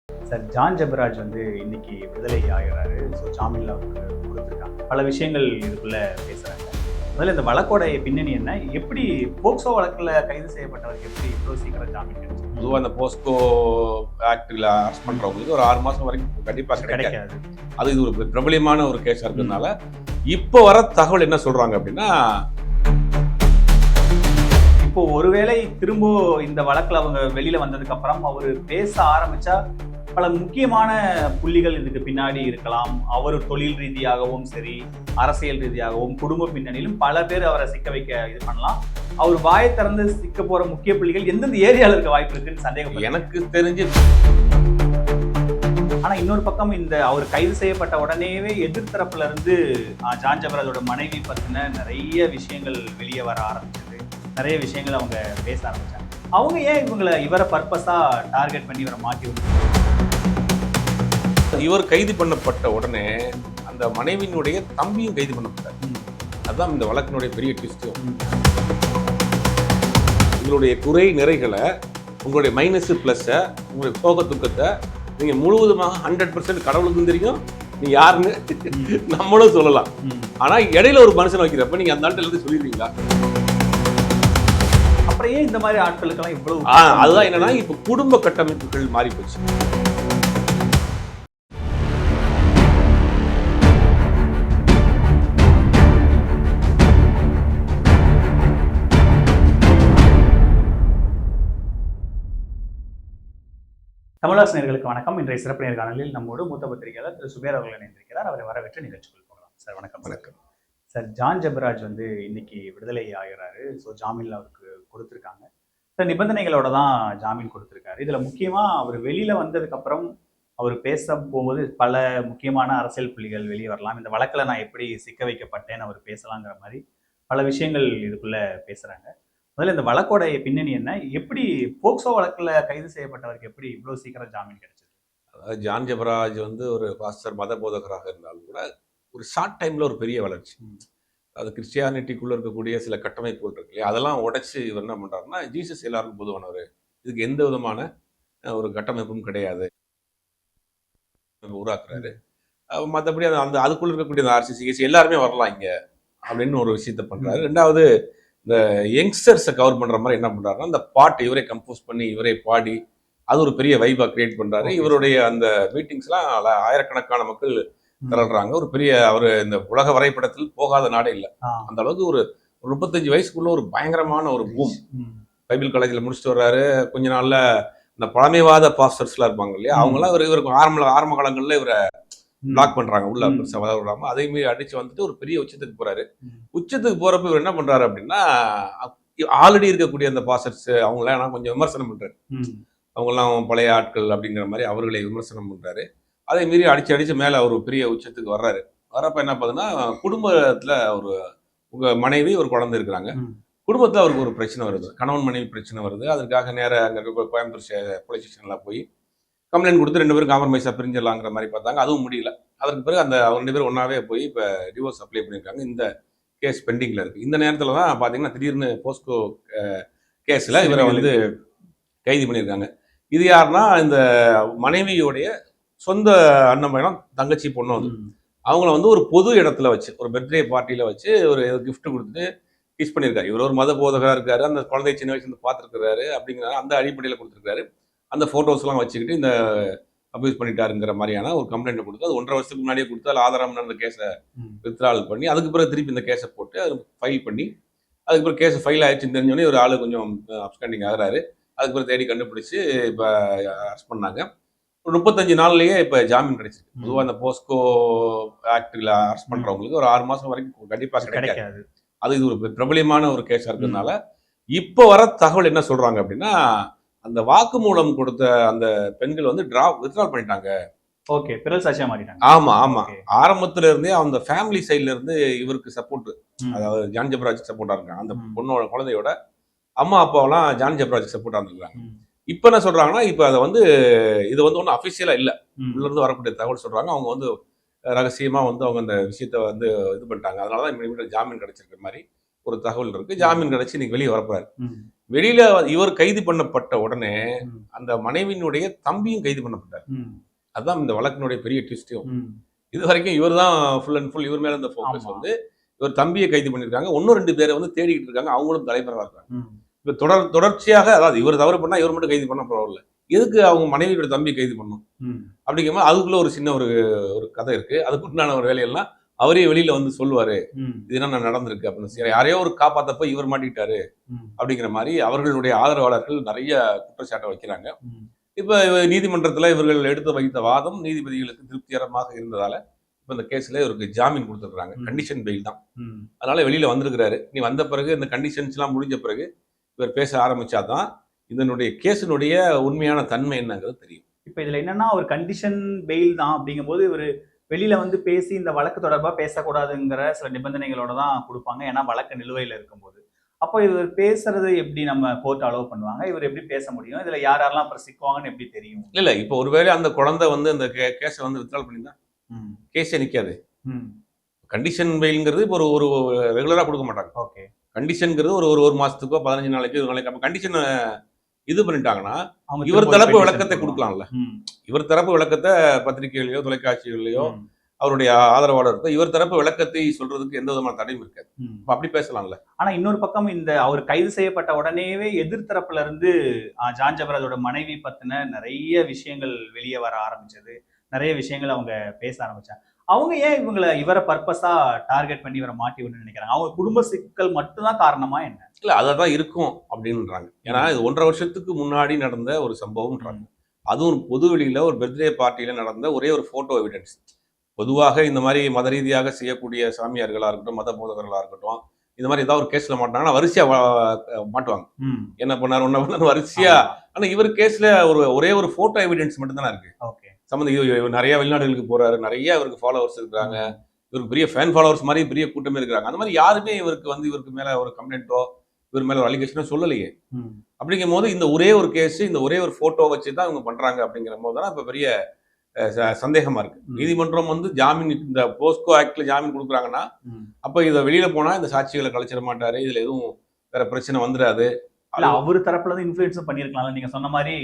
Sir John Jebaraj வந்து இன்னைக்கு விடுதலை ஆகிறாரு. ஸோ ஜாமீன்ல அவருக்கு கொடுத்துருக்காங்க. பல விஷயங்கள் இதுக்குள்ள பேசுறாங்க. முதல்ல இந்த வழக்கோட பின்னணி என்ன? எப்படி போக்சோ வழக்குல கைது செய்யப்பட்டவருக்கு எப்படி இவ்வளவு சீக்கிரம் ஜாமீன் கிடைச்சது? பொதுவாக இந்த போஸ்கோ ஆக்டில் அரெஸ்ட் பண்றவங்களுக்கு ஒரு 6 மாசம் வரைக்கும் கண்டிப்பா கிடைக்காது. அது இது ஒரு பிரபலியமான ஒரு கேஸா இருக்கிறதுனால இப்போ வர தகவல் என்ன சொல்றாங்க அப்படின்னா, இப்போ ஒருவேளை திரும்ப இந்த வழக்குல அவங்க வெளியில வந்ததுக்கு அப்புறம் அவரு பேச ஆரம்பிச்சா பல முக்கியமான புள்ளிகள் இதுக்கு பின்னாடி இருக்கலாம். அவர் தொழில் ரீதியாகவும் சரி, அரசியல் ரீதியாகவும், குடும்ப பின்னணியிலும் பல பேர் அவரை சிக்க வைக்க இது பண்ணலாம். அவர் வாயை திறந்து சிக்க போற முக்கிய புள்ளிகள் எந்தெந்த ஏரியால இருக்க வாய்ப்பு இருக்குன்னு சந்தேகம் எனக்கு தெரிஞ்சு. ஆனா இன்னொரு பக்கம் இந்த அவர் கைது செய்யப்பட்ட உடனேவே எதிர்த்தரப்புல இருந்து ஜான் ஜெபராஜோட மனைவி பத்தின நிறைய விஷயங்கள் வெளியே வர ஆரம்பிச்சது. நிறைய விஷயங்கள் அவங்க பேச ஆரம்பிச்சாங்க. அவங்க ஏன் இவரை பர்பஸா டார்கெட் பண்ணி இவரை மாட்டி விட்டு இவர் கைது பண்ணப்பட்ட உடனே அந்த மனைவியினுடைய தம்பியும் கைது பண்ணப்பட்டார். அதுதான் இந்த வழக்கினுடைய பெரிய ட்விஸ்டும். உங்களுடைய குறை நிறைகளை, உங்களுடைய மைனஸ் பிளஸ்ஸை, உங்களுடைய சோக துக்கத்தை நீங்க முழுவதுமாக 100% கடவுளுக்கும் தெரியும், நீ யாருன்னு நம்மளும் சொல்லலாம். ஆனா இடையில ஒரு மனுஷன் வைக்கிறப்ப நீங்க அந்த ஆட்கள் இருந்து சொல்லிடுவீங்களா? அப்புறம் ஏன் இந்த மாதிரி ஆட்களுக்கெல்லாம் இவ்வளவு? அதுதான் என்னன்னா, இப்ப குடும்ப கட்டமைப்புகள் மாறி போச்சு. தமிழாஸ் நேயர்களுக்கு வணக்கம். இன்றைய சிறப்பு நேர்காணலில் நம்மோடு மூத்த பத்திரிகையாளர் திரு சுபேர் அவர்கள் இணைந்திருக்கிறார். அவரை வரவேற்று நிகழ்ச்சிக்குள் போகலாம். சார் வணக்கம். வணக்கம் சார். ஜான் ஜெபராஜ் வந்து இன்னைக்கு விடுதலை ஆகிறாரு. ஸோ ஜாமீன்ல அவருக்கு கொடுத்துருக்காங்க. சார் நிபந்தனைகளோட தான் ஜாமீன் கொடுத்துருக்காரு. இதுல முக்கியமா அவர் வெளியில வந்ததுக்கு அப்புறம் அவர் பேச போகும்போது பல முக்கியமான அரசியல் புள்ளிகள் வெளியே வரலாம். இந்த வழக்குல நான் எப்படி சிக்க வைக்கப்பட்டேன்னு அவர் பேசலாங்கிற மாதிரி பல விஷயங்கள் இதுக்குள்ள பேசுறாங்க. முதல்ல இந்த வழக்கோட பின்னணி என்ன? எப்படி போக்சோ வழக்குல கைது செய்யப்பட்டவருக்கு எப்படி இவ்வளவு சீக்கிரம் ஜாமீன் கிடைச்சது? அதாவது ஜான் ஜெபராஜ் வந்து ஒரு பாஸ்டர் மத போதகராக இருந்தாலும் கூட ஒரு ஷார்ட் டைம்ல ஒரு பெரிய வளர்ச்சி. அது கிறிஸ்டியானிட்டிக்குள்ள இருக்கக்கூடிய சில கட்டமைப்புகள் இருக்கு இல்லையா, அதெல்லாம் உடைச்சு இவர் என்ன பண்றாருன்னா, ஜீசஸ் எல்லாருக்கும் பொதுவானவர், இதுக்கு எந்த விதமான ஒரு கட்டமைப்பும் கிடையாது உருவாக்குறாரு. மற்றபடி அந்த அதுக்குள்ள இருக்கக்கூடிய அந்த ஆர்சிசிஎஸ் எல்லாருமே வரலாம் இங்க அப்படின்னு ஒரு விஷயத்த பண்றாரு. ரெண்டாவது, இந்த யங்ஸ்டர்ஸை கவர் பண்ற மாதிரி என்ன பண்றாருன்னா, அந்த பாட்டு இவரே கம்போஸ் பண்ணி இவரே பாடி அது ஒரு பெரிய வைபா கிரியேட் பண்றாரு. இவருடைய அந்த மீட்டிங்ஸ்லாம் ஆயிரக்கணக்கான மக்கள் திரள்றாங்க. ஒரு பெரிய அவர் இந்த உலக வரைபடத்தில் போகாத நாடே இல்லை. அந்த அளவுக்கு ஒரு 35 வயசுக்குள்ள ஒரு பயங்கரமான ஒரு பூம். பைபிள் காலேஜில் முடிச்சுட்டு வர்றாரு. கொஞ்ச நாள்ல இந்த பழமைவாத பாஸ்டர்ஸ்லாம் இருப்பாங்க இல்லையா, அவங்களாம் இவருக்கு ஆரம்ப காலங்களில் இவரை பிளாக் பண்றாங்க, உள்ள பெருசா விடாம. அதே மாதிரி அடிச்சு வந்துட்டு ஒரு பெரிய உச்சத்துக்கு போறாரு. உச்சத்துக்கு போறப்ப இவர் என்ன பண்றாரு அப்படின்னா, ஆல்ரெடி இருக்கக்கூடிய அந்த பாஸ்டர்ஸ் அவங்களாம் கொஞ்சம் விமர்சனம் பண்றாரு. அவங்கெல்லாம் பழைய ஆட்கள் அப்படிங்கிற மாதிரி அவர்களை விமர்சனம் பண்றாரு. அதே மீறி அடிச்சு மேல ஒரு பெரிய உச்சத்துக்கு வர்றாரு. வரப்ப என்ன பண்ணுதுன்னா, குடும்பத்துல உங்க மனைவி ஒரு குழந்தை இருக்கிறாங்க. குடும்பத்துல அவருக்கு ஒரு பிரச்சனை வருது, கணவன் மனைவி பிரச்சனை வருது. அதற்காக நேரம் அங்க இருக்க கோயம்புத்தூர் போலீஸ் ஸ்டேஷன்லாம் போய் கம்ப்ளைண்ட் கொடுத்து 2 பேரும் காம்ப்ரமைஸா பிரிஞ்சிடலாங்கிற மாதிரி பார்த்தாங்க. அதுவும் முடியல. அதற்கு பிறகு அந்த 2 பேரும் ஒன்னாவே போய் இப்போ டிவோர்ஸ் அப்ளை பண்ணியிருக்காங்க. இந்த கேஸ் பெண்டிங்ல இருக்கு. இந்த நேரத்துல தான் பாத்தீங்கன்னா திடீர்னு போஸ்கோ கேஸ்ல இவரை வந்து கைது பண்ணியிருக்காங்க. இது யாருன்னா, இந்த மனைவியோடைய சொந்த அண்ணன் பையனும் தங்கச்சி பொண்ணு வந்து அவங்கள வந்து ஒரு பொது இடத்துல வச்சு, ஒரு பர்த்டே பார்ட்டியில வச்சு ஒரு கிஃப்ட் கொடுத்துட்டு கிஸ் பண்ணியிருக்காரு. இவர் ஒரு மத போதகராக இருக்காரு, அந்த குழந்தைய சின்ன வயசுல இருந்து பார்த்துருக்காரு அப்படிங்கிற அந்த அடிப்படையில் கொடுத்துருக்காரு. அந்த ஃபோட்டோஸ்லாம் வச்சுக்கிட்டு இந்த அப்யூஸ் பண்ணிட்டாருங்கிற மாதிரியான ஒரு கம்ப்ளைண்ட் கொடுத்து, அது 1.5 வருஷத்துக்கு முன்னாடியே கொடுத்து அதில் ஆதாரம் அந்த கேஸை வித்ட்ரால் பண்ணி, அதுக்கு பிறகு திருப்பி இந்த கேஸை போட்டு அது ஃபைல் பண்ணி, அதுக்கு பிறகு கேஸ் ஃபைல் ஆயிடுச்சுன்னு தெரிஞ்சோடனே ஒரு ஆளு கொஞ்சம் அப்ஸ்டாண்டிங் ஆகிறாரு. அதுக்கு பிறகு தேடி கண்டுபிடிச்சு இப்போ அரெஸ்ட் பண்ணாங்க. ஒரு 35 நாள்லயே இப்போ ஜாமீன் கிடைச்சிருக்கு. பொதுவாக இந்த போஸ்கோ ஆக்டில் அரெஸ்ட் பண்றவங்களுக்கு ஒரு 6 மாசம் வரைக்கும் கண்டிப்பா கிடைக்காது. அது இது ஒரு பிரபலியமான ஒரு கேஸா இருக்கிறதுனால இப்போ வர தகவல் என்ன சொல்றாங்க அப்படின்னா, அந்த வாக்குமூலம் கொடுத்த அந்த பெண்கள் வந்து வித்ட்ரால் பண்ணிட்டாங்க. ஓகே, பிறல் சாட்சியா மாறிட்டாங்க. ஆமா. ஆரம்பத்துல இருந்தே அந்த ஃபேமிலி சைட்ல இருந்து இவருக்கு சப்போர்ட், அதாவது ஜான் ஜெபராஜ் சப்போர்ட்டா இருக்காங்க. அந்த பொண்ணோட குழந்தையோட அம்மா அப்பாவெல்லாம் ஜான் ஜெபராஜ் சப்போர்ட்டா இருந்திருக்காங்க. இப்ப என்ன சொல்றாங்கன்னா, இப்ப அதை வந்து இது வந்து ஒன்றும் அஃபிஷியலா இல்லை, உள்ள இருந்து வரக்கூடிய தகவல் சொல்றாங்க. அவங்க வந்து ரகசியமா வந்து அவங்க அந்த விஷயத்த வந்து இது பண்ணிட்டாங்க. அதனாலதான் ஜாமீன் கிடைச்சிருக்கிற மாதிரி ஒரு தகவல் இருக்கு. ஜாமீன் கிடைச்சி இன்னைக்கு வெளியே வரப்போறாரு. வெளியில இவர் கைது பண்ணப்பட்ட உடனே ம், அந்த மனைவியினுடைய தம்பியும் கைது பண்ணப்பட்டார். ம், அதுதான் இந்த வழக்கினுடைய பெரிய ட்விஸ்டும். ம். இது வரைக்கும் இவர் தான் ஃபுல் அண்ட் ஃபுல் இவர் மேல இந்த ஃபோக்கஸ் ஆமா. வந்து இவர் தம்பியை கைது பண்ணியிருக்காங்க. இன்னும் 2 பேரை வந்து தேடிக்கிட்டு இருக்காங்க. அவங்களும் தலைமறைவா இருக்காங்க. ம், இப்ப தொடர்ச்சியாக அதாவது இவர் தவறு பண்ணா இவர் மட்டும் கைது பண்ண பரவாயில்ல. எதுக்கு அவங்க மனைவியோட தம்பி கைது பண்ணணும்? ம், அப்படிங்கும்போது அதுக்குள்ள ஒரு சின்ன ஒரு ஒரு கதை இருக்கு. அதுக்குண்டான ஒரு வேலையெல்லாம் அவரே வெளியில வந்து சொல்லுவாரு. ம், இது என்ன நடந்திருக்கு அப்படின்னு. சரி, யாரையோ ஒரு காப்பாத்தப்ப இவர் மாட்டிக்கிட்டாரு ம், அப்படிங்கிற மாதிரி அவர்களுடைய ஆதரவாளர்கள் நிறைய குற்றச்சாட்டை வைக்கிறாங்க. ம், இப்ப நீதிமன்றத்துல இவர்கள் எடுத்து வைத்த வாதம் நீதிபதிகளுக்கு திருப்திகரமாக இருந்ததால இப்ப இந்த கேஸ்ல இவருக்கு ஜாமீன் கொடுத்துருக்காங்க. ம். கண்டிஷன் பெயில் தான். ம். அதனால வெளியில வந்திருக்கிறாரு. நீ வந்த பிறகு இந்த கண்டிஷன்ஸ் எல்லாம் முடிஞ்ச பிறகு இவர் பேச ஆரம்பிச்சாதான் இதனுடைய கேஸினுடைய உண்மையான தன்மை என்னங்கிறது தெரியும். இப்ப இதுல என்னன்னா ஒரு கண்டிஷன் பெயில் தான் அப்படிங்கும்போது இவரு வெளியில வந்து பேசி இந்த வழக்கு தொடர்பா பேசக்கூடாதுங்கிற சில நிபந்தனைகளோட தான் கொடுப்பாங்க. ஏன்னா வழக்கு நிலுவையில இருக்கும்போது. அப்போ இவர் பேசுறது எப்படி நம்ம கோர்ட் அலோவ் பண்ணுவாங்க? இவர் எப்படி பேச முடியும்? இதுல யார் யாரெல்லாம் அப்புறம் சிக்குவாங்கன்னு எப்படி தெரியும்? இல்ல இப்ப ஒருவேளை அந்த குழந்தை வந்து அந்த கேஸை வந்து வித்ட்ரால் பண்ணியிருந்தா ம், கேஸே நிக்காது. ம். கண்டிஷன் பெயில்ங்கிறது இப்போ ஒரு ஒரு ரெகுலரா கொடுக்க மாட்டாங்க. ஓகே. கண்டிஷன்ங்கிறது ஒரு ஒரு மாசத்துக்கோ 15 நாளைக்கோ 20 நாளைக்கு அப்ப கண்டிஷன் இது பண்ணிட்டாங்கன்னா அவங்க இவர் திரும்ப தரப்பு petition விளக்கத்தை போடுவாங்க. கொடுக்கலாம்ல. ம், இவர் தரப்பு விளக்கத்தை பத்திரிகைகளையோ தொலைக்காட்சிகளையோ ம், அவருடைய ஆதரவாளருக்கு இவர் தரப்பு விளக்கத்தை சொல்றதுக்கு எந்த விதமான தடையும் இருக்காது. ம். அப்ப அப்படி பேசலாம்ல. ஆனா இன்னொரு பக்கம் இந்த அவர் கைது செய்யப்பட்ட உடனேவே எதிர்த்தரப்புல இருந்து ஜான் ஜபராஜோட மனைவி பத்தின நிறைய விஷயங்கள் வெளியே வர ஆரம்பிச்சது. நிறைய விஷயங்கள் அவங்க பேச ஆரம்பிச்சாங்க. அவங்க ஏன் இவரை பர்பஸா டார்கெட் பண்ணி இவரை மாட்டி விடணும்னு நினைக்கிறாங்க? அவங்க குடும்ப சிக்கல் மட்டும்தான் காரணமா என்ன? இல்ல அததான் இருக்கும் அப்படின்றாங்க. ஏன்னா இது 1.5 வருஷத்துக்கு முன்னாடி நடந்த ஒரு சம்பவம்ன்றாங்க. அதுவும் பொது வெளியில ஒரு பர்த்டே பார்ட்டியில நடந்த ஒரே ஒரு போட்டோ எவிடன்ஸ். பொதுவாக இந்த மாதிரி மத ரீதியாக செய்யக்கூடிய சாமியார்களா இருக்கட்டும், மத போதகர்களா இருக்கட்டும், இந்த மாதிரி ஏதாவது ஒரு கேஸ்ல மாட்டாங்கன்னா வரிசையா மாட்டுவாங்க. ம். என்ன பண்ணாரு ஒன்ன பண்ணாரு வரிசையா. ஆனா இவர் கேஸ்ல ஒரே ஒரு போட்டோ எவிடன்ஸ் மட்டும் தானே இருக்கு. ஓகே. இவர் நிறைய வெளிநாடுகளுக்கு போறாரு, நிறைய இவருக்கு ஃபாலோவர்ஸ் இருக்காங்க, இவருக்கு பெரிய ஃபேன் ஃபாலோவர்ஸ் மாதிரி பெரிய கூட்டமே இருக்கிறாங்க. அந்த மாதிரி யாருமே இவருக்கு மேல ஒரு கம்ப்ளைண்ட்டோ இவர் மேல ஒரு அலிகேஷனோ சொல்லலையே. ம். அப்படிங்கும் போது இந்த ஒரே ஒரு கேஸ், இந்த ஒரே ஒரு போட்டோ வச்சு தான் இவங்க பண்றாங்க அப்படிங்கிற போது தான் இப்ப பெரிய சந்தேகமா இருக்கு. ம். நீதிமன்றம் வந்து ஜாமீன் இந்த போஸ்கோ ஆக்ட்ல ஜாமீன் கொடுக்குறாங்கன்னா ம். அப்ப இதை வெளியில போனா இந்த சாட்சிகளை கழிச்சிட மாட்டாரு, இதுல எதுவும் வேற பிரச்சனை வந்துடாது. இல்ல அவரு தரப்புல இருந்து இன்ஃப்ளூயன்ஸும் பண்ணியிருக்கலாம்ல. நீங்க சொன்ன மாதிரி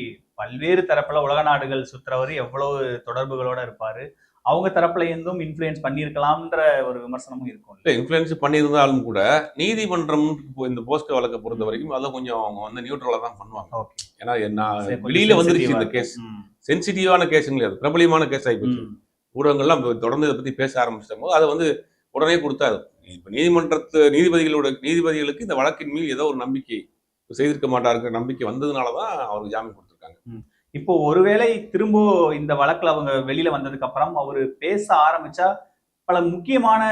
பல்வேறு தரப்புல உலக நாடுகள் சுத்துறவரு எவ்வளவு தொடர்புகளோட இருப்பாரு. அவங்க தரப்புல இருந்தும் இன்ஃப்ளூயன்ஸ் பண்ணியிருக்கலாம்ன்ற ஒரு விமர்சனமும் இருக்கும். இல்ல இன்ஃப்ளூயன்ஸ் பண்ணியிருந்தாலும் கூட நீதிமன்றம் இந்த போஸ்கோ வழக்கை பொறுத்த வரைக்கும் அதை கொஞ்சம் அவங்க வந்து நியூட்ரலா தான் பண்ணுவாங்க. ஓகே. ஏன்னா சரி, கொஞ்சம் வெளியில வந்துருச்சு இந்த sensitive-ஆ கேஸ். இருக்கும். சென்சிட்டிவான கேஸுங்களே, அது பிரபலியமான கேஸ் ஆகிப்போச்சு. ம். ஊடகங்கள்லாம் தொடர்ந்து இதை பத்தி பேச ஆரம்பிச்சிட்ட போது அதை வந்து உடனே கொடுத்தாரு. இப்ப நீதிபதிகளுக்கு இந்த வழக்கின் மீது ஏதோ ஒரு நம்பிக்கை செய்திருக்க மாட்டாருங்கிற நம்பிக்கை வந்ததுனாலதான் அவருக்கு ஜாமீன் கொடுத்திருக்காங்க. இப்போ ஒருவேளை திரும்ப இந்த வழக்குல அவங்க வெளியில வந்ததுக்கு அப்புறம் அவரு பேச ஆரம்பிச்சா பல முக்கியமான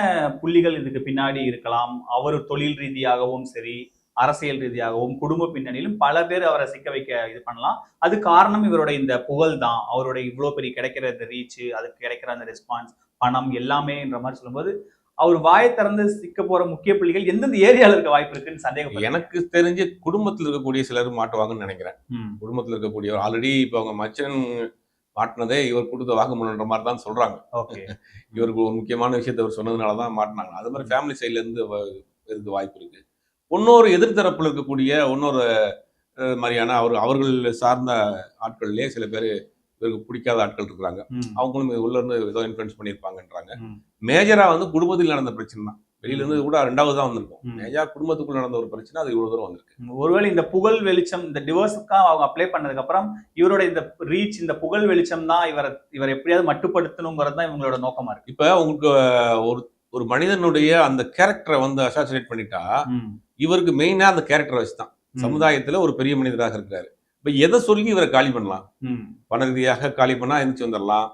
புள்ளிகள் இதுக்கு பின்னாடி இருக்கலாம். அவர் தொழில் ரீதியாகவும் சரி, அரசியல் ரீதியாகவும், குடும்ப பின்னணியிலும் பல பேர் அவரை சிக்க வைக்க இது பண்ணலாம். அது காரணம் இவரோட இந்த புகழ் தான். அவரோட இவ்வளவு பெரிய கிடைக்கிற இந்த ரீச், அதுக்கு கிடைக்கிற அந்த ரெஸ்பான்ஸ், பணம் எல்லாமேன்ற மாதிரி சொல்லும்போது அவர் வாயை திறந்து சிக்க போற முக்கிய புள்ளிகள் எந்தெந்த ஏரியால இருக்க வாய்ப்பு இருக்குன்னு சந்தேகம். எனக்கு தெரிஞ்சு குடும்பத்தில் இருக்கக்கூடிய சிலர் மாட்டுவாங்கன்னு நினைக்கிறேன். குடும்பத்தில் இருக்கக்கூடிய ஆல்ரெடி இப்ப அவங்க மச்சன் மாட்டினதே இவர் கொடுத்த வாக்குமூலன்ற மாதிரி தான் சொல்றாங்க. இவருக்கு ஒரு முக்கியமான விஷயத்தை அவர் சொன்னதுனாலதான் மாட்டினாங்க. அது மாதிரி ஃபேமிலி சைட்ல இருந்து இருக்கு வாய்ப்பு இருக்கு. இன்னொரு எதிர்த்தரப்புல இருக்கக்கூடிய இன்னொரு மாதிரியான அவர்கள் சார்ந்த ஆட்கள்லயே சில பேர் இவருக்கு பிடிக்காத ஆட்கள் இருக்கிறாங்க. அவங்களும் உள்ள இருந்து ஏதோ இன்ஃபுளுன்ஸ் பண்ணியிருப்பாங்கன்றாங்க. மேஜரா வந்து குடும்பத்தில் நடந்த பிரச்சனை தான். வெளியில இருந்து கூட 2வது தான் வந்திருக்கும். மேஜரா குடும்பத்துக்குள்ள நடந்த ஒரு பிரச்சனை அது இவ்வளவு தூரம் வந்திருக்கு. ஒருவேளை இந்த புகழ் வெளிச்சம் இந்த டிவோர்ஸுக்காக அவங்க அப்ளை பண்ணதுக்கு அப்புறம் இவரோட இந்த ரீச், இந்த புகழ் வெளிச்சம் தான் இவர் எப்படியாவது மட்டுப்படுத்தணுங்கிறது தான் இவங்களோட நோக்கமா இருக்கு. இப்ப உங்களுக்கு ஒரு மனிதனுடைய அந்த கேரக்டரை வந்து அசாசினேட் பண்ணிட்டா இவருக்கு மெயினா அந்த கேரக்டரை வச்சுதான் சமுதாயத்துல ஒரு பெரிய மனிதராக இருக்கிறாரு. இப்ப எதை சொல்லி இவரை காலி பண்ணலாம்? பண ரீதியாக காலி பண்ணா எந்திரிச்சு வந்துடலாம்.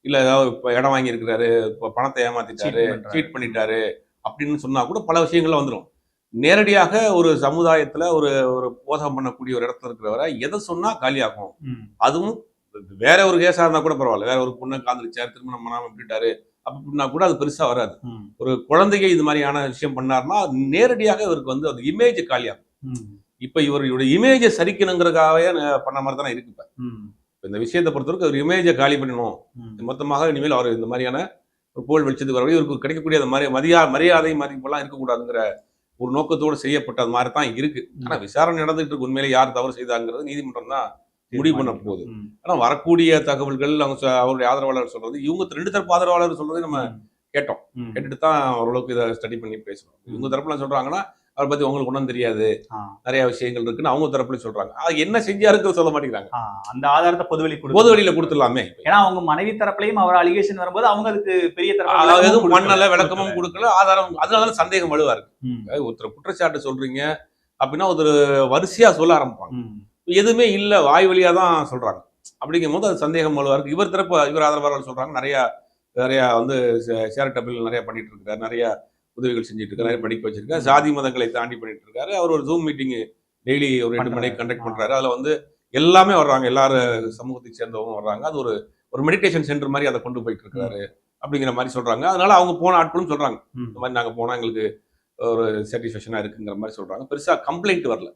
இல்ல ஏதாவது இப்ப இடம் வாங்கி இருக்கிறாரு, இப்ப பணத்தை ஏமாத்திட்டாரு, சீட் பண்ணிட்டாரு அப்படின்னு சொன்னா கூட பல விஷயங்கள்ல வந்துடும். நேரடியாக ஒரு சமுதாயத்துல ஒரு போதகம் பண்ணக்கூடிய ஒரு இடத்துல இருக்கிறவரை எதை சொன்னா காலியாகும். அதுவும் வேற ஒரு கேஸா இருந்தா கூட பரவாயில்ல. வேற ஒரு பொண்ணை காதலிச்சாரு, திருமணம் பண்ணாம விட்டுட்டாரு அப்படின்னா கூட அது பெருசா வராது. ஒரு குழந்தைங்க இது மாதிரியான விஷயம் பண்ணாருன்னா நேரடியாக இவருக்கு வந்து அந்த இமேஜ் காலியாகும். இப்ப இவருடைய இமேஜை சரிக்கணுங்கிறதுக்காகவே பண்ண மாதிரி தானே இருக்கு. இப்ப இந்த விஷயத்தை பொறுத்தவரைக்கும் ஒரு இமேஜை காலி பண்ணணும். மொத்தமாக இனிமேல் அவர் இந்த மாதிரியான ஒரு புகழ் வெளிச்சத்துக்கு வரவே இவருக்கு கிடைக்கக்கூடிய அந்த மாதிரி மரியாதை மதிப்பெல்லாம் இருக்கக்கூடாதுங்கிற ஒரு நோக்கத்தோடு செய்யப்பட்டது மாதிரி தான் இருக்கு. ஆனா விசாரணை நடந்துட்டு இருக்கு. உண்மையிலே யார் தவறு செய்தாங்கிறது நீதிமன்றம் தான் முடிவு பண்ண போகுது. ஆனா வரக்கூடிய தகவல்கள் அவருடைய ஆதரவாளர் சொல்றது, இவங்க 2 தரப்பு ஆதரவாளர் சொல்றதை நம்ம கேட்டோம். கேட்டுட்டு தான் ஓரளவுக்கு இதை ஸ்டடி பண்ணி பேசுறோம். இவங்க தரப்புல சொல்றாங்கன்னா அவரை பத்தி உங்களுக்கு ஒன்றும் தெரியாது, நிறைய விஷயங்கள் இருக்குன்னு அவங்க தரப்புல சொல்றாங்க. அது என்ன செஞ்சாருன்னு சொல்ல மாட்டேங்கிறாங்க. அந்த ஆதாரத்தை பொது வெளியில கொடுத்துடலாமே. ஏன்னா அவங்க மனைவி தரப்புலையும் அவர் அலிகேஷன் வரும்போது அவங்க அதுக்கு பெரிய தரப்பு எதுவும் பண்ணல, விளக்கமும் கொடுக்கல, ஆதாரம். அதனால சந்தேகம் வலுவா இருக்கு. ஒருத்தர் குற்றச்சாட்டு சொல்றீங்க அப்படின்னா ஒரு வரிசையா சொல்ல ஆரம்பிப்பாங்க. எதுவுமே இல்ல, வாய் வழியா தான் சொல்றாங்க. அப்படிங்கும் போது அது சந்தேகம் வலுவா இருக்கு. இவர் தரப்பு இவர் ஆதரவாளர்கள் சொல்றாங்க நிறைய வந்து சேரிட்டபிள் நிறைய பண்ணிட்டு இருக்காரு, நிறைய உதவிகள் செஞ்சுட்டு இருக்காரு, நிறைய படிக்க வச்சிருக்காரு, ஜாதி மதங்களை தாண்டி பண்ணிட்டு இருக்காரு. அவர் ஒரு ஜூம் மீட்டிங் டெய்லி ஒரு 8 மணிக்கு கண்டக்ட் பண்றாரு. அதுல வந்து எல்லாமே வர்றாங்க, எல்லாரும் சமூகத்தை சேர்ந்தவங்க வர்றாங்க. அது ஒரு மெடிடேஷன் சென்டர் மாதிரி அதை கொண்டு போயிட்டு இருக்காரு அப்படிங்கிற மாதிரி சொல்றாங்க. அதனால அவங்க போன ஆட்களும் சொல்றாங்க, இந்த மாதிரி நாங்க போனா எங்களுக்கு ஒரு சாட்டிஸ்ஃபேக்ஷனா இருக்குங்கிற மாதிரி சொல்றாங்க. பெருசா கம்ப்ளைண்ட் வரல.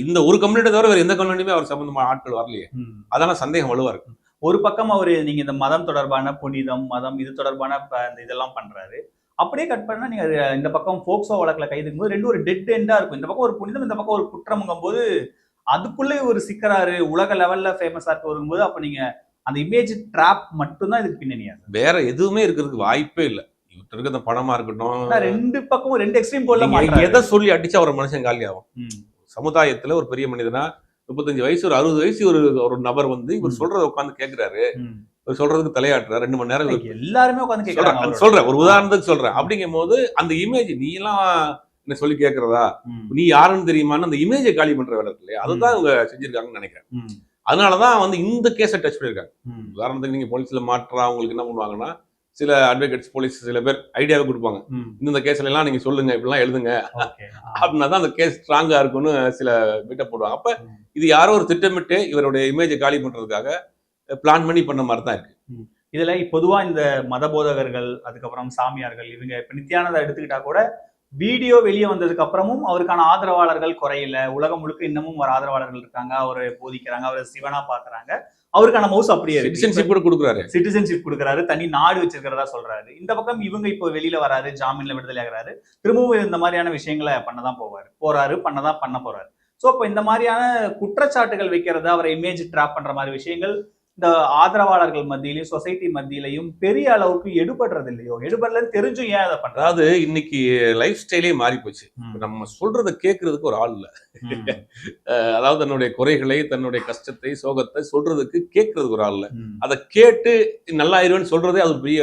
இந்த ஒரு கம்ப்ளைண்ட் தவிர வேற எந்த கம்ப்ளைண்ட்டுமே அவர் சம்பந்தமான ஆட்கள் வரலையே. அதனால சந்தேகம் வலுவா இருக்கு. ஒரு பக்கம் அவரு நீங்க இந்த மதம் தொடர்பான புனிதம், மதம் இது தொடர்பான இதெல்லாம் பண்றாரு. அப்படியே கட் பண்ணா நீங்க இந்த பக்கம் போக்சோ வழக்குல கைதுக்கும் போது ரெண்டும் ஒரு டெட் எண்டா இருக்கும். இந்த பக்கம் ஒரு புனிதம், இந்த பக்கம் ஒரு குற்றம்ங்கும் போது அதுக்குள்ளே ஒரு சிக்கராரு உலக லெவல்ல ஃபேமஸா இருக்க வரும்போது அப்ப நீங்க அந்த இமேஜ் டிராப் மட்டும்தான் இதுக்கு பின்னணியா? வேற எதுவுமே இருக்கிறதுக்கு வாய்ப்பே இல்லை. இவர்கிட்ட இருக்க பணமா இருக்கட்டும், 2 பக்கமும் 2 எக்ஸ்ட்ரீம் போல எதை சொல்லி அடிச்சா ஒரு மனுஷன் காலி ஆகும். சமுதாயத்துல ஒரு பெரிய மனிதனா 35 வயசு ஒரு 60 வயசு ஒரு நபர் வந்து இவர் சொல்றதை உட்காந்து கேட்கிறாரு, இவர் சொல்றதுக்கு தலையாட்டுற 2 மணி நேரம் எல்லாருமே உட்காந்து கேட்கறாங்க. சொல்றேன், ஒரு உதாரணத்துக்கு சொல்றேன். அப்படிங்கும் போது அந்த இமேஜ் நீ எல்லாம் என்ன சொல்லி கேட்கறதா, நீ யாருன்னு தெரியுமான்னு அந்த இமேஜை காலி பண்ற வேலை இருக்கு இல்லையா, அதுதான் இவங்க செஞ்சிருக்காங்கன்னு நினைக்கிறேன். அதனாலதான் வந்து இந்த கேஸை டச் பண்ணிருக்காங்க. உதாரணத்துக்கு நீங்க போலீஸ்ல மாற்றா அவங்களுக்கு என்ன பண்ணுவாங்கன்னா, சில அட்வொகேட்ஸ் போலீஸ் சில பேர் ஐடியாவை கொடுப்பாங்க, இந்த கேஸ்ல எல்லாம் நீங்க சொல்லுங்க, இப்படிலாம் எழுதுங்க அப்படின்னா தான் அந்த கேஸ் ஸ்ட்ராங்கா இருக்கும்னு சில பிட்ட போடுவாங்க. அப்ப இது யாரோ ஒரு திட்டமிட்டு இவருடைய இமேஜை காலி பண்றதுக்காக பிளான் பண்ணி பண்ண மாதிரி தான் இருக்கு. இதுல பொதுவா இந்த மத போதகர்கள், அதுக்கப்புறம் சாமியார்கள், இவங்க இப்ப நித்யானந்தா எடுத்துக்கிட்டா கூட வீடியோ வெளியே வந்ததுக்கு அப்புறமும் அவருக்கான ஆதரவாளர்கள் குறையில. உலகம் முழுக்க இன்னமும் ஒரு ஆதரவாளர்கள் இருக்காங்க, அவரை போதிக்கிறாங்க, அவரை சிவனா பாக்குறாங்க. அவருக்கான மவுஸ் அப்படியே சிட்டிசன்ஷிப் கொடுக்குறாரு, சிட்டிசன்ஷிப் கொடுக்குறாரு, தனி நாடு வச்சிருக்கிறதா சொல்றாரு. இந்த பக்கம் இவங்க இப்போ வெளியில வராரு, ஜாமீன்ல விடுதலை ஆகிறாரு, திரும்பவும் இந்த மாதிரியான விஷயங்களை பண்ணதான் போறாரு, பண்ண போறாரு. சோ அப்ப இந்த மாதிரியான குற்றச்சாட்டுகள் வைக்கிறது, அவரை இமேஜ் டிராப் பண்ற மாதிரி விஷயங்கள் இந்த ஆதரவாளர்கள் மத்தியிலையும் சொசைட்டி மத்தியிலையும் பெரிய அளவுக்கு எடுபடுறது இல்லையோ? எடுபடலன்னு தெரிஞ்சும் ஏன் அதை பண்ற? அதாவது இன்னைக்கு லைஃப் ஸ்டைலே மாறி போச்சு. நம்ம சொல்றதை கேட்கறதுக்கு ஒரு ஆள் இல்ல. அதாவது தன்னுடைய குறைகளை, தன்னுடைய கஷ்டத்தை, சோகத்தை சொல்றதுக்கு கேட்கறதுக்கு ஒரு ஆள் இல்ல. அதை கேட்டு நல்லா ஆயிருவேன்னு சொல்றதே அது பெரிய,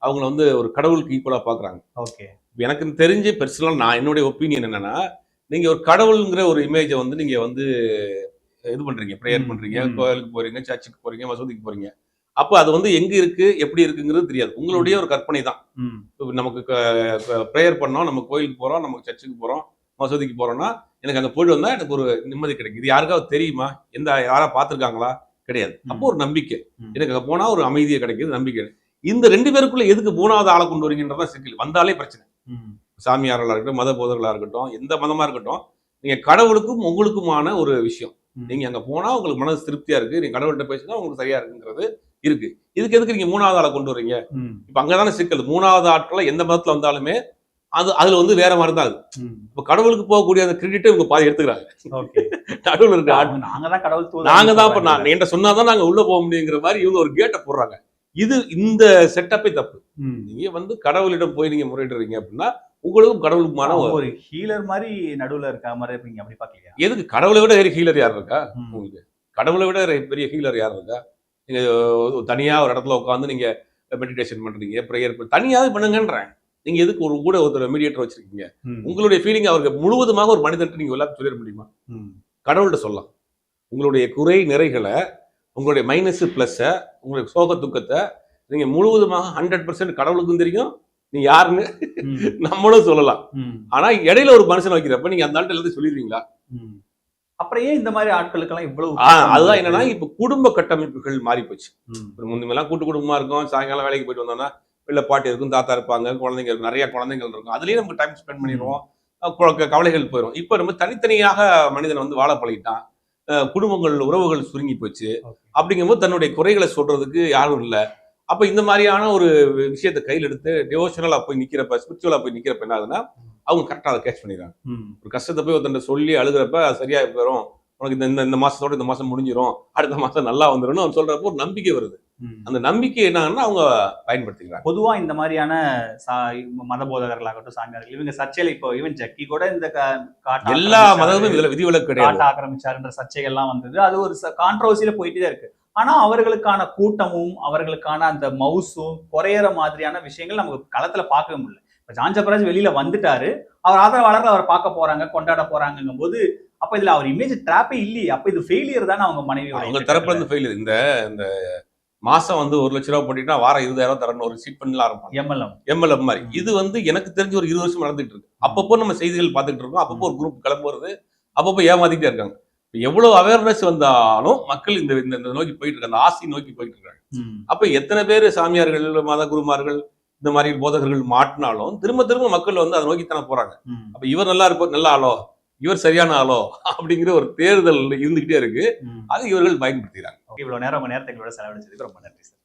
அவங்களை வந்து ஒரு கடவுளுக்கு ஈக்குவலா பாக்குறாங்க. ஓகே, எனக்கு தெரிஞ்சு பெர்சனலா நான் என்னுடைய ஒப்பீனியன் என்னன்னா, நீங்க ஒரு கடவுளுங்கிற ஒரு இமேஜை வந்து நீங்க வந்து இது பண்றீங்க, ப்ரேயர் பண்றீங்க, கோயிலுக்கு போறீங்க, சர்ச்சுக்கு போறீங்க, மசூதிக்கு போறீங்க. அப்ப அது வந்து எங்க இருக்கு, எப்படி இருக்குங்கிறது தெரியாது. உங்களுடைய ஒரு கற்பனை தான். நமக்கு ப்ரேயர் பண்ணோம், நம்ம கோயிலுக்கு போறோம், நமக்கு சர்ச்சுக்கு போறோம், மசூதிக்கு போறோம்னா எனக்கு அங்க போயிட்டு வந்தா எனக்கு ஒரு நிம்மதி கிடைக்கும். இது யாருக்காவது தெரியுமா? யாரா பார்த்துருக்காங்களா? கிடையாது. அப்போ ஒரு நம்பிக்கை, எனக்கு அங்க போனா ஒரு அமைதியை கிடைக்குது, நம்பிக்கை. இந்த 2 பேருக்குள்ள எதுக்கு 3வது ஆளை கொண்டு வரீங்கன்றதான் சிக்கல். வந்தாலே பிரச்சனை. சாமியார்களா இருக்கட்டும், மத போதர்களா இருக்கட்டும், எந்த மதமா இருக்கட்டும், நீங்க கடவுளுக்கும் உங்களுக்குமான ஒரு விஷயம். நீங்க அங்க போனா உங்களுக்கு மனசு திருப்தியா இருக்கு, நீங்க கடவுள்கிட்ட பேசினா உங்களுக்கு சரியா இருக்குங்கிறது இருக்கு. இதுக்கு எதுக்கு நீங்க 3வது ஆளை கொண்டு வரீங்க? இப்ப அங்கதானே சிக்கல். 3வது ஆட்களை எந்த மதத்துல வந்தாலுமே அதுல வந்து வேற மாதிரி தான் இருக்கு. இப்ப கடவுளுக்கு போகக்கூடிய அந்த கிரெடிட்டை இவங்க பாதி எடுத்துக்கிறாங்க. நடுவில் இருக்க நாங்க தான் இப்ப நான் என்கிட்ட சொன்னாதான் நாங்க உள்ள போக முடியுங்கிற மாதிரி இவங்க ஒரு கேட்டை போடுறாங்க. இந்த செட்டப்பே தப்பு. நீங்க வந்து கடவுளிடம் போய் நீங்க முறையிடுறீங்க அப்படின்னா உங்களுக்கும் கடவுளுக்குமான ஒரு ஹீலர் மாதிரி நடுவுல இருக்க மாதிரி இருப்பீங்க. அப்படி பாக்கலையா? எதுக்கு? கடவுளை விட ஹீலர் யார் இருக்கா உங்களுக்கு? கடவுளை விட பெரிய ஹீலர் யார் இருக்கா? நீங்க தனியா ஒரு இடத்துல உட்காந்து நீங்க மெடிடேஷன் பண்றீங்க, ப்ரேயர் தனியாவே பண்ணுங்கன்றேன். நீங்க எதுக்கு ஒரு கூட ஒருத்தர் மீடியேட்டர் வச்சிருக்கீங்க? உங்களுடைய ஃபீலிங் அவருக்கு முழுவதுமாக ஒரு மனிதன் நீங்க எல்லாத்தையும் சொல்லிட முடியுமா? கடவுள்கிட்ட சொல்லலாம். உங்களுடைய குறை நிறைகளை, உங்களுடைய மைனஸ் பிளஸ், உங்களுடைய சோக துக்கத்தை நீங்க முழுவதுமாக 100% கடவுளுக்கும் தெரியும், நீ யாருன்னு நம்மளும் சொல்லலாம். ஆனா இடையில ஒரு மனுஷன் வைக்கிறப்ப நீங்க அந்த ஆள்கிட்ட எல்லாத்தையும் சொல்லிடுவீங்களா? அப்புறம் ஏன் இந்த மாதிரி ஆட்களுக்கெல்லாம் இவ்வளவு? அதுதான் என்னன்னா, இப்ப குடும்ப கட்டமைப்புகள் மாறி போச்சு. முன்னெல்லாம் கூட்டு குடும்பமா இருக்கும், சாயங்காலம் வேலைக்கு போயிட்டு வந்தோம்னா வெளில பாட்டி இருக்கும், தாத்தா இருப்பாங்க, குழந்தைங்க இருக்கும், நிறைய குழந்தைகள் இருக்கும். அதுலயே நமக்கு டைம் ஸ்பெண்ட் பண்ணிடுவோம், கவலைகள் போயிடும். இப்ப நம்ம தனித்தனியாக மனிதன் வந்து வாழ பழகிட்டான், குடும்பங்கள் உறவுகள் சுருங்கி போச்சு. அப்படிங்கும்போது தன்னுடைய குறைகளை சொல்றதுக்கு யாரும் இல்லை. அப்ப இந்த மாதிரியான ஒரு விஷயத்தை கையில் எடுத்து டிவோஷனலா போய் நிக்கிறப்ப, ஸ்பிரிச்சுவலா போய் நிக்கிறப்ப என்ன ஆகுதுன்னா, அவங்க கரெக்டாக அதை கேட்ச் பண்ணிடுறாங்க. ம். ஒரு கஷ்டத்தை போய் ஒருத்தன் சொல்லி அழுகிறப்ப அது சரியா வரும், உனக்கு இந்த மாசத்தோட இந்த மாசம் முடிஞ்சிடும், அடுத்த மாசம் நல்லா வந்துடும் அவன் சொல்றப்போ ஒரு நம்பிக்கை வருது. ம். அந்த நம்பிக்கை என்னன்னா அவங்க பயன்படுத்திக்கிறாங்க. பொதுவா இந்த மாதிரியான மத போதகர்களாகட்டும், சாமியார்கள், இவங்க சர்ச்சையில இப்போ ஈவன் ஜக்கி கூட இந்த காட்டை எல்லா ஆக்கிரமிச்சாரு, மதமும் இதுல விதிவிலக்கு கிடையாது. காட்டை ஆக்கிரமிச்சாருன்ற சர்ச்சைகள்லாம் வந்தது. அது ஒரு கான்ட்ரவர்சியில போயிட்டே தான் இருக்கு. ஆனா அவர்களுக்கான கூட்டமும் அவர்களுக்கான அந்த மவுசும் குறையற மாதிரியான விஷயங்கள் நமக்கு களத்துல பார்க்கவே முடியல. இப்ப ஜான் ஜெபராஜ் வெளியில வந்துட்டாரு, அவர் ஆதரவாளர்கள் அவரை பார்க்க போறாங்க, கொண்டாட போறாங்கும் போது அப்ப இதுல அவர் இமேஜ் டிராப்பே இல்லையே. அப்ப இது ஃபெயிலியர் தானே அவங்க மனைவியோட அவங்க தரப்புல இருந்து ஃபெயிலியர். இந்த மாசம் வந்து 1 லட்ச ரூபா போட்டீங்கன்னா வாரம் 20,000 தரணும், ஒரு சீட் பண்ணல ஆரம்பிப்பாங்க. எம்எல்எம் மாதிரி. இது வந்து எனக்கு தெரிஞ்சு ஒரு 20 வருஷம் நடந்துட்டு இருக்கு. அப்பப்போ நம்ம செய்திகள் பார்த்துட்டு இருக்கோம், அப்பப்போ ஒரு குரூப் கிளம்புறது, அப்பப்போ ஏமாத்திட்டே இருக்காங்க. எவ்வளவு அவேர்னஸ் வந்தாலும் மக்கள் இந்த நோக்கி போயிட்டு இருக்காங்க, அந்த ஆசை நோக்கி போயிட்டு இருக்காங்க. அப்ப எத்தனை பேர் சாமியார்கள், மத குருமார்கள், இந்த மாதிரி போதகர்கள் மாட்டினாலும் திரும்ப திரும்ப மக்கள் வந்து அதை நோக்கித்தானே போறாங்க. அப்ப இவர் நல்லா இருப்பார், நல்ல ஆளோ, இவர் சரியான ஆளோ அப்படிங்கிற ஒரு தேர்தல் இருந்துகிட்டே இருக்கு. அது இவர்கள் பயன்படுத்துகிறாங்க. இவ்வளவு நேரம் உங்க நேரத்தை எங்களோட செலவழிச்சதுக்கு ரொம்ப நன்றி சார்.